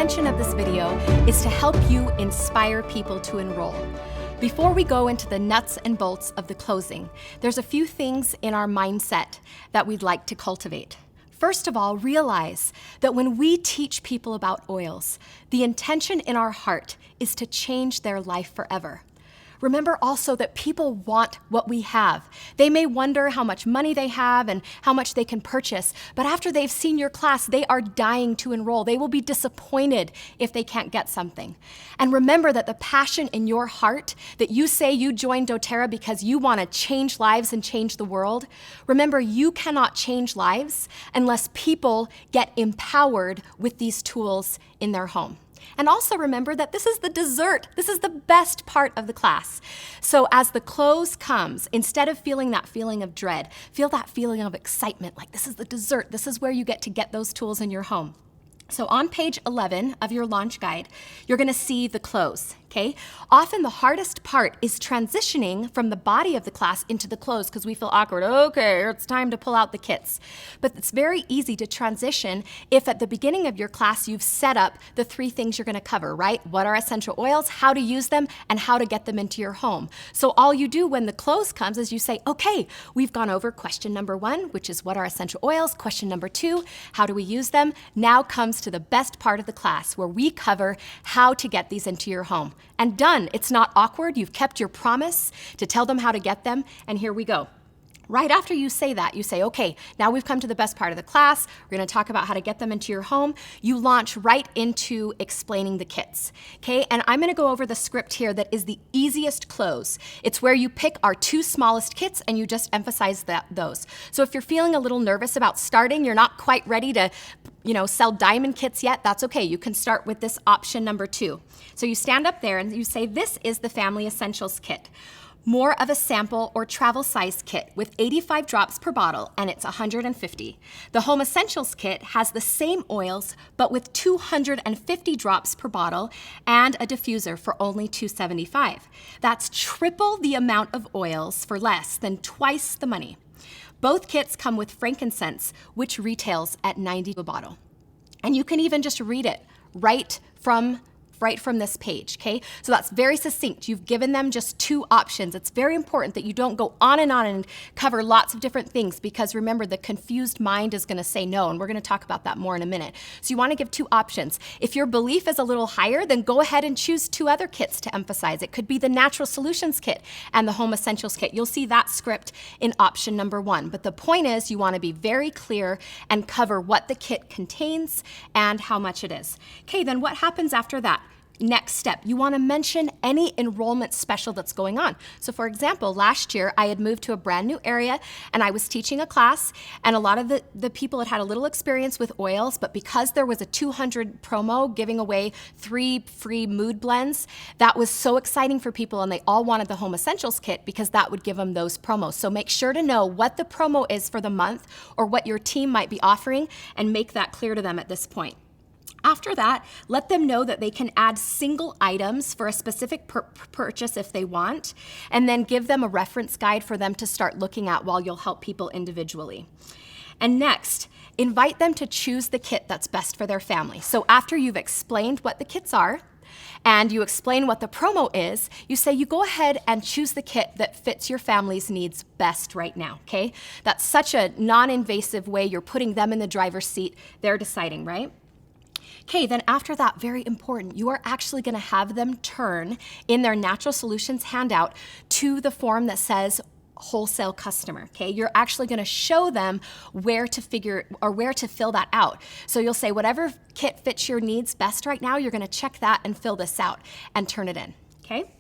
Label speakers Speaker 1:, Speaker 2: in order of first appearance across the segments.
Speaker 1: intention of this video is to help you inspire people to enroll. Before we go into the nuts and bolts of the closing, there's a few things in our mindset that we'd like to cultivate. First of all, realize that when we teach people about oils, the intention in our heart is to change their life forever. Remember also that people want what we have. They may wonder how much money they have and how much they can purchase, but after they've seen your class, they are dying to enroll. They will be disappointed if they can't get something. And remember that the passion in your heart, that you say you joined doTERRA because you want to change lives and change the world, remember you cannot change lives unless people get empowered with these tools in their home. And also remember that this is the dessert. This is the best part of the class. So as the close comes, instead of feeling that feeling of dread, feel that feeling of excitement, like this is the dessert. This is where you get to get those tools in your home. So on page 11 of your launch guide, you're gonna see the close, okay? Often the hardest part is transitioning from the body of the class into the close because we feel awkward. Okay, it's time to pull out the kits. But it's very easy to transition if at the beginning of your class you've set up the three things you're gonna cover, right? What are essential oils, how to use them, and how to get them into your home. So all you do when the close comes is you say, okay, we've gone over question number 1, which is what are essential oils? Question number 2, how do we use them? Now comes to the best part of the class where we cover how to get these into your home. And done, it's not awkward, you've kept your promise to tell them how to get them, and here we go. Right after you say that, you say, okay, now we've come to the best part of the class. We're gonna talk about how to get them into your home. You launch right into explaining the kits, okay? And I'm gonna go over the script here that is the easiest close. It's where you pick our 2 smallest kits and you just emphasize those. So if you're feeling a little nervous about starting, you're not quite ready to sell diamond kits yet, that's okay. You can start with this option number 2. So you stand up there and you say, this is the Family Essentials Kit. More of a sample or travel size kit with 85 drops per bottle, and it's $150. The Home Essentials Kit has the same oils, but with 250 drops per bottle and a diffuser for only $275. That's triple the amount of oils for less than twice the money. Both kits come with frankincense, which retails at $90 a bottle. And you can even just read it right from this page, okay? So that's very succinct. You've given them just 2 options. It's very important that you don't go on and cover lots of different things because remember, the confused mind is gonna say no, and we're gonna talk about that more in a minute. So you wanna give 2 options. If your belief is a little higher, then go ahead and choose 2 other kits to emphasize. It could be the Natural Solutions Kit and the Home Essentials Kit. You'll see that script in option number 1. But the point is you wanna be very clear and cover what the kit contains and how much it is. Okay, then what happens after that? Next step, you want to mention any enrollment special that's going on. So for example, last year I had moved to a brand new area and I was teaching a class and a lot of the people had a little experience with oils, but because there was a 200 promo giving away 3 free mood blends, that was so exciting for people and they all wanted the Home Essentials Kit because that would give them those promos. So make sure to know what the promo is for the month or what your team might be offering and make that clear to them at this point. After that, let them know that they can add single items for a specific purchase if they want, and then give them a reference guide for them to start looking at while you'll help people individually. And next, invite them to choose the kit that's best for their family. So after you've explained what the kits are, and you explain what the promo is, you say you go ahead and choose the kit that fits your family's needs best right now, okay? That's such a non-invasive way. You're putting them in the driver's seat. They're deciding, right? Okay, then after that, very important, you are actually gonna have them turn in their Natural Solutions handout to the form that says wholesale customer, okay? You're actually gonna show them where to fill that out. So you'll say whatever kit fits your needs best right now, you're gonna check that and fill this out and turn it in, okay?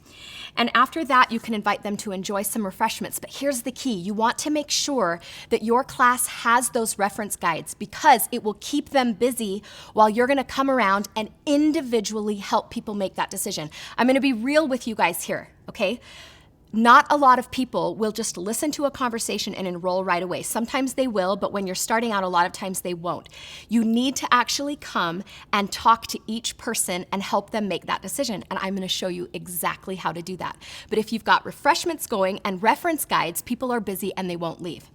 Speaker 1: And after that, you can invite them to enjoy some refreshments. But here's the key. You want to make sure that your class has those reference guides because it will keep them busy while you're gonna come around and individually help people make that decision. I'm gonna be real with you guys here, okay? Not a lot of people will just listen to a conversation and enroll right away. Sometimes they will, but when you're starting out, a lot of times they won't. You need to actually come and talk to each person and help them make that decision. And I'm gonna show you exactly how to do that. But if you've got refreshments going and reference guides, people are busy and they won't leave.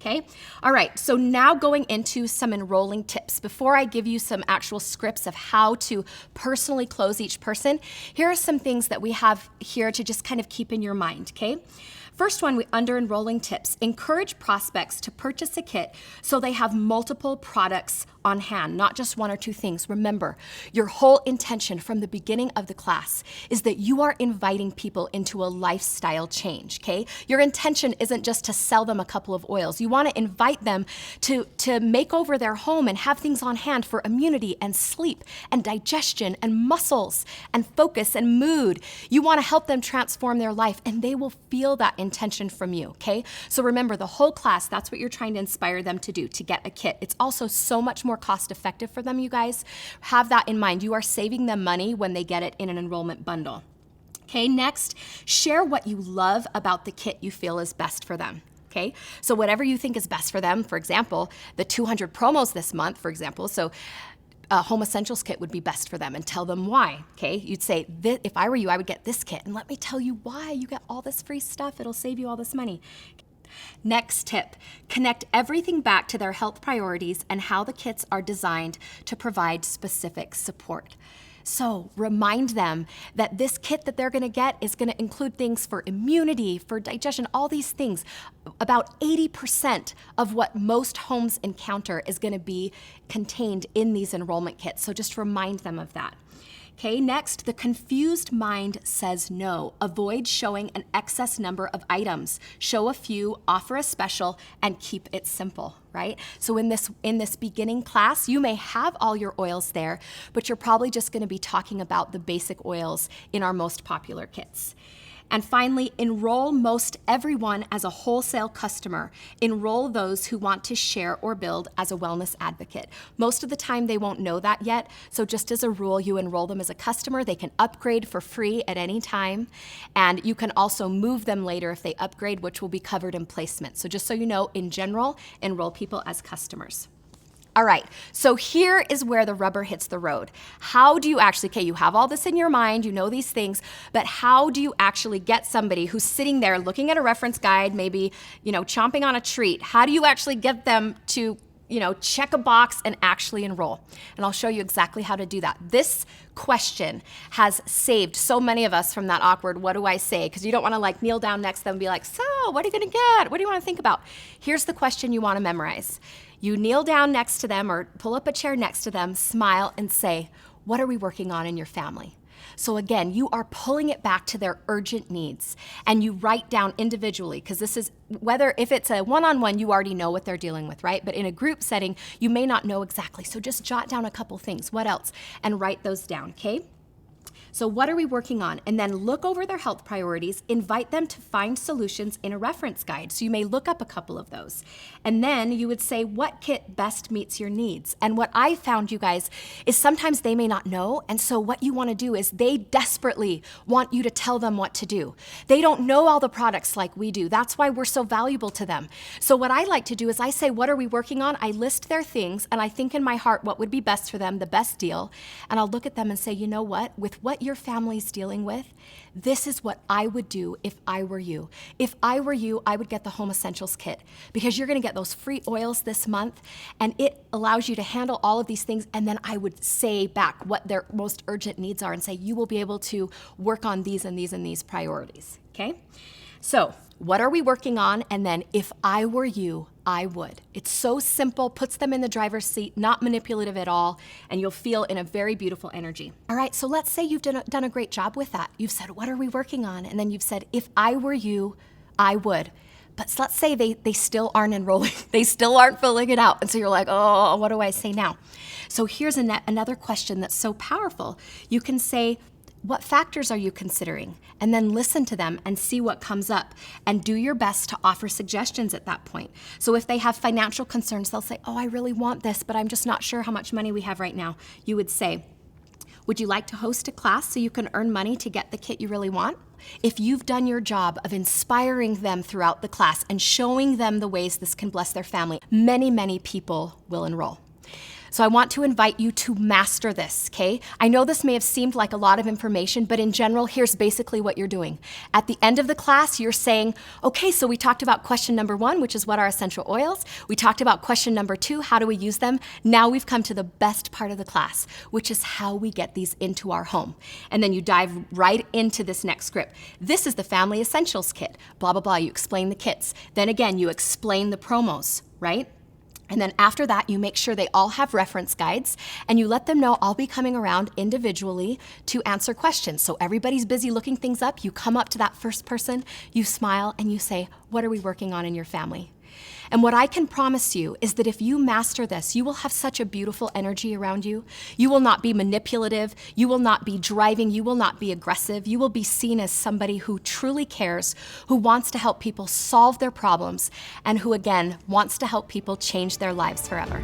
Speaker 1: Okay? All right, so now going into some enrolling tips. Before I give you some actual scripts of how to personally close each person, here are some things that we have here to just kind of keep in your mind, okay? First one, under enrolling tips, encourage prospects to purchase a kit so they have multiple products on hand, not just one or two things. Remember, your whole intention from the beginning of the class is that you are inviting people into a lifestyle change, okay? Your intention isn't just to sell them a couple of oils. You want to invite them to make over their home and have things on hand for immunity and sleep and digestion and muscles and focus and mood. You want to help them transform their life, and they will feel that intention from you, okay? So remember, the whole class, that's what you're trying to inspire them to do, to get a kit. It's also so much more cost effective for them, you guys. Have that in mind. You are saving them money when they get it in an enrollment bundle. Okay, next, share what you love about the kit you feel is best for them. Okay, so whatever you think is best for them, for example, the 200 promos this month, for example, so a Home Essentials kit would be best for them, and tell them why, okay? You'd say, if I were you, I would get this kit, and let me tell you why. You get all this free stuff. It'll save you all this money. Next tip, connect everything back to their health priorities and how the kits are designed to provide specific support. So remind them that this kit that they're gonna get is gonna include things for immunity, for digestion, all these things. About 80% of what most homes encounter is gonna be contained in these enrollment kits. So just remind them of that. Okay, next, the confused mind says no. Avoid showing an excess number of items. Show a few, offer a special, and keep it simple, right? So in this beginning class, you may have all your oils there, but you're probably just gonna be talking about the basic oils in our most popular kits. And finally, enroll most everyone as a wholesale customer. Enroll those who want to share or build as a wellness advocate. Most of the time they won't know that yet, so just as a rule, you enroll them as a customer. They can upgrade for free at any time, and you can also move them later if they upgrade, which will be covered in placement. So just so you know, in general, enroll people as customers. All right, so here is where the rubber hits the road. How do you actually, okay, you have all this in your mind, you know these things, but how do you actually get somebody who's sitting there looking at a reference guide, maybe, chomping on a treat? How do you actually get them to, check a box and actually enroll? And I'll show you exactly how to do that. This question has saved so many of us from that awkward, what do I say? Because you don't want to kneel down next to them and be like, so what are you gonna get? What do you want to think about? Here's the question you want to memorize. You kneel down next to them or pull up a chair next to them, smile, and say, what are we working on in your family? So again, you are pulling it back to their urgent needs, and you write down individually, because this is, if it's a one-on-one, you already know what they're dealing with, right? But in a group setting, you may not know exactly. So just jot down a couple things. What else? And write those down, okay? So what are we working on? And then look over their health priorities, invite them to find solutions in a reference guide. So you may look up a couple of those. And then you would say, what kit best meets your needs? And what I found, you guys, is sometimes they may not know. And so what you want to do is they desperately want you to tell them what to do. They don't know all the products like we do. That's why we're so valuable to them. So what I like to do is I say, what are we working on? I list their things, and I think in my heart what would be best for them, the best deal. And I'll look at them and say, you know what? With what your family's dealing with, this is what I would do if I were you. If I were you, I would get the Home Essentials kit, because you're gonna get those free oils this month, and it allows you to handle all of these things. And then I would say back what their most urgent needs are and say, you will be able to work on these and these and these priorities, okay? So what are we working on? And then if I were you, I would. It's so simple, puts them in the driver's seat, not manipulative at all, and you'll feel in a very beautiful energy. All right, so let's say you've done a great job with that. You've said, what are we working on? And then you've said, if I were you, I would. But let's say they still aren't enrolling. They still aren't filling it out. And so you're like, oh, what do I say now? So here's another question that's so powerful. You can say, what factors are you considering? And then listen to them and see what comes up, and do your best to offer suggestions at that point. So if they have financial concerns, they'll say, oh, I really want this, but I'm just not sure how much money we have right now. You would say, would you like to host a class so you can earn money to get the kit you really want? If you've done your job of inspiring them throughout the class and showing them the ways this can bless their family, many, many people will enroll. So I want to invite you to master this, okay? I know this may have seemed like a lot of information, but in general, here's basically what you're doing. At the end of the class, you're saying, okay, so we talked about question number 1, which is what are essential oils. We talked about question number 2, how do we use them? Now we've come to the best part of the class, which is how we get these into our home. And then you dive right into this next script. This is the Family Essentials Kit, blah, blah, blah. You explain the kits. Then again, you explain the promos, right? And then after that, you make sure they all have reference guides and you let them know I'll be coming around individually to answer questions. So everybody's busy looking things up. You come up to that first person, you smile and you say, what are we working on in your family? And what I can promise you is that if you master this, you will have such a beautiful energy around you. You will not be manipulative. You will not be driving. You will not be aggressive. You will be seen as somebody who truly cares, who wants to help people solve their problems, and who, again, wants to help people change their lives forever.